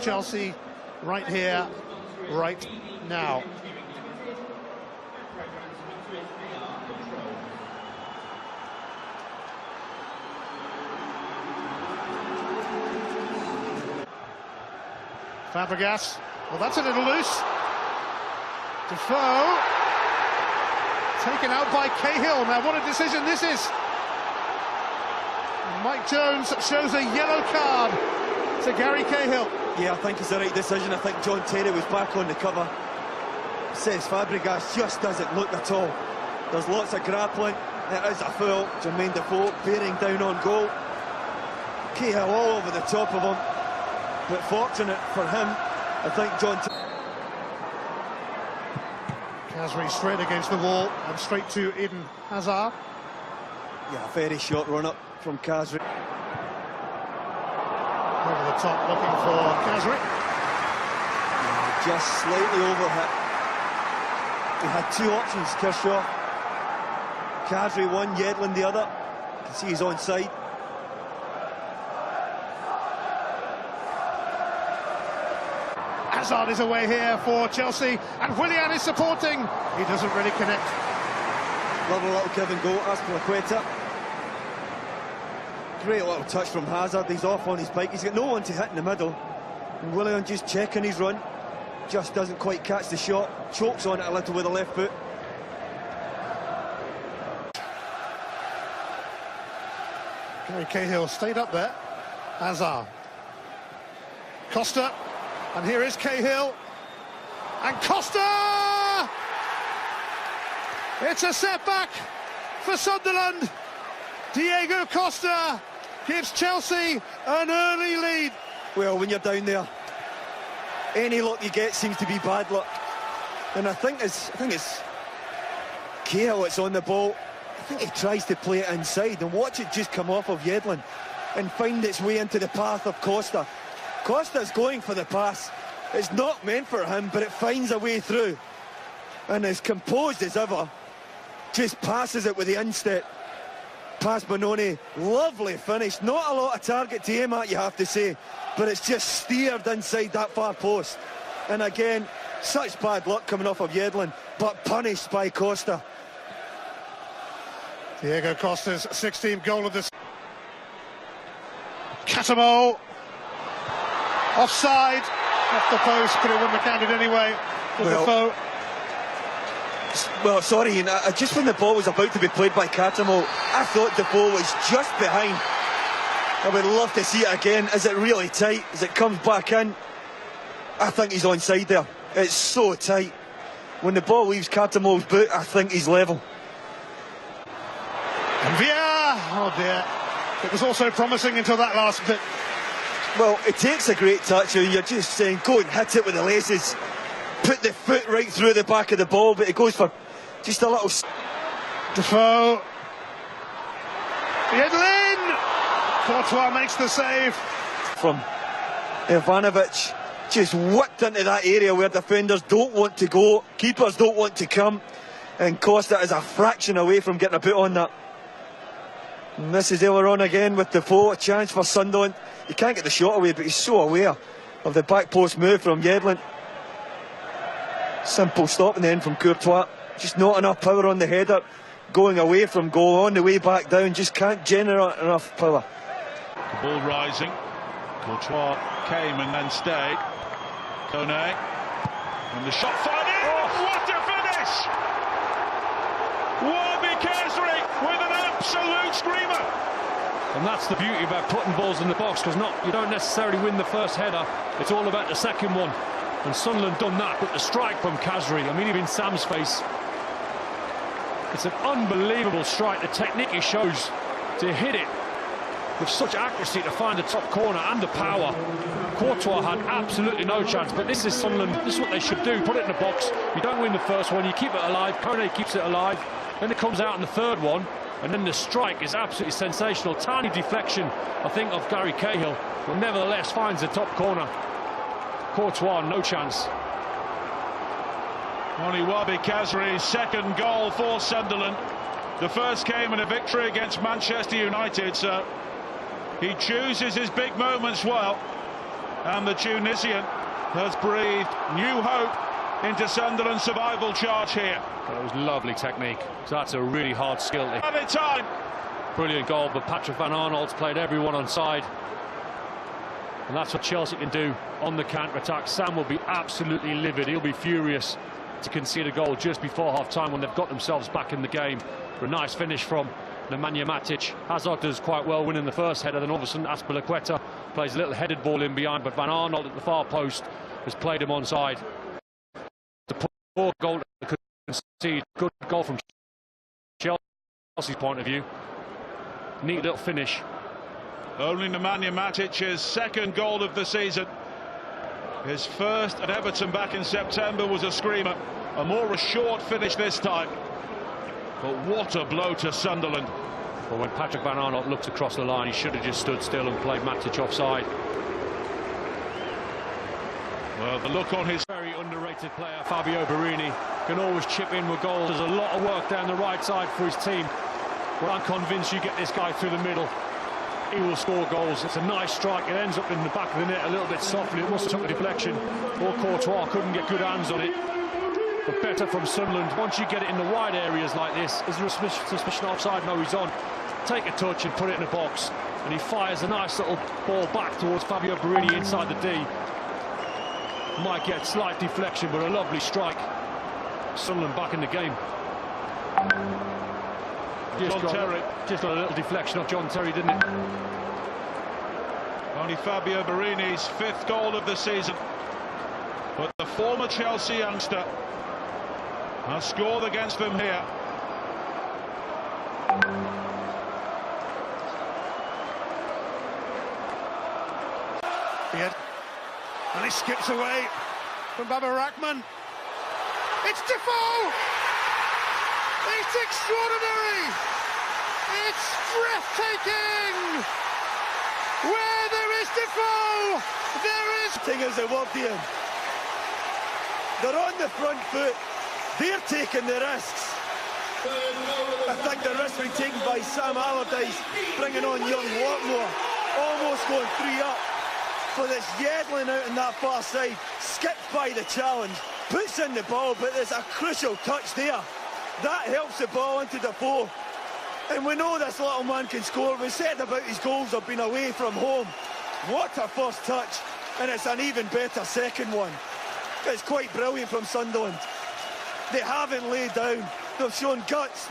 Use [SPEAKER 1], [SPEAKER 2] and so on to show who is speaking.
[SPEAKER 1] Chelsea right here, right now. Fabregas, well, that's a little loose. Defoe taken out by Cahill. Now what a decision this is. Mike Jones shows a yellow card to Gary Cahill.
[SPEAKER 2] Yeah, I think it's the right decision. I think John Terry was back on the cover. Says Fabregas just doesn't look at all. There's lots of grappling. It is a foul. Jermaine Defoe bearing down on goal. Cahill all over the top of him. But fortunate for him, I think John
[SPEAKER 1] Kasri straight against the wall and straight to Eden Hazard.
[SPEAKER 2] Yeah, very short run-up from Kasri.
[SPEAKER 1] Over the top looking for Kasri.
[SPEAKER 2] Just slightly overhit. He had two options, Kershaw. Kasri one, Yedlin the other. You can see he's onside.
[SPEAKER 1] Hazard is away here for Chelsea, and Willian is supporting. He doesn't really connect.
[SPEAKER 2] Lovely little give and go, Azpilicueta. Great little touch from Hazard. He's off on his bike. He's got no one to hit in the middle. And Willian just checking his run. Just doesn't quite catch the shot. Chokes on it a little with the left foot.
[SPEAKER 1] Gary Cahill stayed up there. Hazard. Costa. And here is Cahill. And Costa! It's a setback for Sunderland. Diego Costa gives Chelsea an early lead.
[SPEAKER 2] Well, when you're down there, any luck you get seems to be bad luck. And I think it's Cahill that's on the ball. I think he tries to play it inside and watch it just come off of Yedlin and find its way into the path of Costa. Costa's going for the pass. It's not meant for him, but it finds a way through. And as composed as ever, just passes it with the instep. Past Benoni, lovely finish. Not a lot of target to aim at, you have to say, but it's just steered inside that far post. And again, such bad luck coming off of Yedlin, but punished by Costa.
[SPEAKER 1] Diego Costa's 16th goal of this. Catamo. Offside. Off the post, could have won the candid anyway.
[SPEAKER 2] Well, sorry, just when the ball was about to be played by Catamo, I thought the ball was just behind. I would love to see it again. Is it really tight as it comes back in? I think he's onside there. It's so tight. When the ball leaves Catamo's boot, I think he's level.
[SPEAKER 1] And Villa, oh dear. It was also promising until that last bit.
[SPEAKER 2] Well, it takes a great touch, and you're just saying, go and hit it with the laces. Put the foot right through the back of the ball, but it goes for just a little...
[SPEAKER 1] Defoe. Yedlin! Courtois makes the save.
[SPEAKER 2] From Ivanovic, just whipped into that area where defenders don't want to go, keepers don't want to come, and Costa is a fraction away from getting a boot on that. And this is Aileron again with Defoe, a chance for Sunderland. He can't get the shot away, but he's so aware of the back post move from Yedlin. Simple stop in the end from Courtois. Just not enough power on the header. Going away from goal on the way back down, just can't generate enough power.
[SPEAKER 3] The ball rising. Courtois came and then stayed. Kone. And the shot fired in. Oh, what a finish! Warby Kasri with an absolute screamer.
[SPEAKER 4] And that's the beauty about putting balls in the box, because you don't necessarily win the first header. It's all about the second one. And Sunderland done that, but the strike from Kasri, I mean, even Sam's face. It's an unbelievable strike. The technique he shows to hit it with such accuracy to find the top corner and the power. Courtois had absolutely no chance, but this is Sunderland. This is what they should do. Put it in the box. You don't win the first one, you keep it alive. Kone keeps it alive. Then it comes out in the third one. And then the strike is absolutely sensational. Tiny deflection, I think, of Gary Cahill, but nevertheless finds the top corner. Courtois, no chance.
[SPEAKER 3] Only Warby Kasri's second goal for Sunderland. The first came in a victory against Manchester United, so he chooses his big moments well. And the Tunisian has breathed new hope into Sunderland's survival charge here.
[SPEAKER 4] That was lovely technique. So that's a really hard skill.
[SPEAKER 3] At a time.
[SPEAKER 4] Brilliant goal, but Patrick Van Aanholt's played everyone on side. And that's what Chelsea can do on the counter-attack. Sam will be absolutely livid. He'll be furious to concede a goal just before half-time when they've got themselves back in the game. But a nice finish from Nemanja Matic. Hazard does quite well winning the first header, then all of a sudden Azpilicueta plays a little headed ball in behind, but Van Aanholt at the far post has played him onside. The poor goal that could concede. Good goal from Chelsea's point of view. Neat little finish.
[SPEAKER 3] Only Nemanja Matic's second goal of the season. His first at Everton back in September was a screamer. A more assured finish this time. But what a blow to Sunderland.
[SPEAKER 4] Well, when Patrick Van Aanholt looked across the line, he should have just stood still and played Matic offside.
[SPEAKER 3] Well, the look on his...
[SPEAKER 4] Very underrated player, Fabio Borini, can always chip in with goals. There's a lot of work down the right side for his team. But I'm convinced you get this guy through the middle, he will score goals. It's a nice strike. It ends up in the back of the net a little bit softly. It must have took a deflection. Or Courtois couldn't get good hands on it. But better from Sunderland. Once you get it in the wide areas like this, is there a suspicion offside? No, he's on. Take a touch and put it in a box. And he fires a nice little ball back towards Fabio Borini inside the D. Might get slight deflection, but a lovely strike. Sunderland back in the game. Just got a little deflection off John Terry, didn't it?
[SPEAKER 3] Only Fabio Borini's fifth goal of the season. But the former Chelsea youngster has scored against them here.
[SPEAKER 1] And he skips away from Baba Rahman. It's Defoe! It's extraordinary! It's breathtaking! Where there is Defoe, there is...
[SPEAKER 2] Thing is, they walked in. They're on the front foot. They're taking the risks. I think the risk being taken by Sam Allardyce, bringing on young Watmore, almost going 3 up. For this Yedlin out on that far side, skips by the challenge, puts in the ball, but there's a crucial touch there. That helps the ball into Defoe. And we know this little man can score. We said about his goals have been away from home. What a first touch, and it's an even better second one. It's quite brilliant from Sunderland. They haven't laid down. They've shown guts.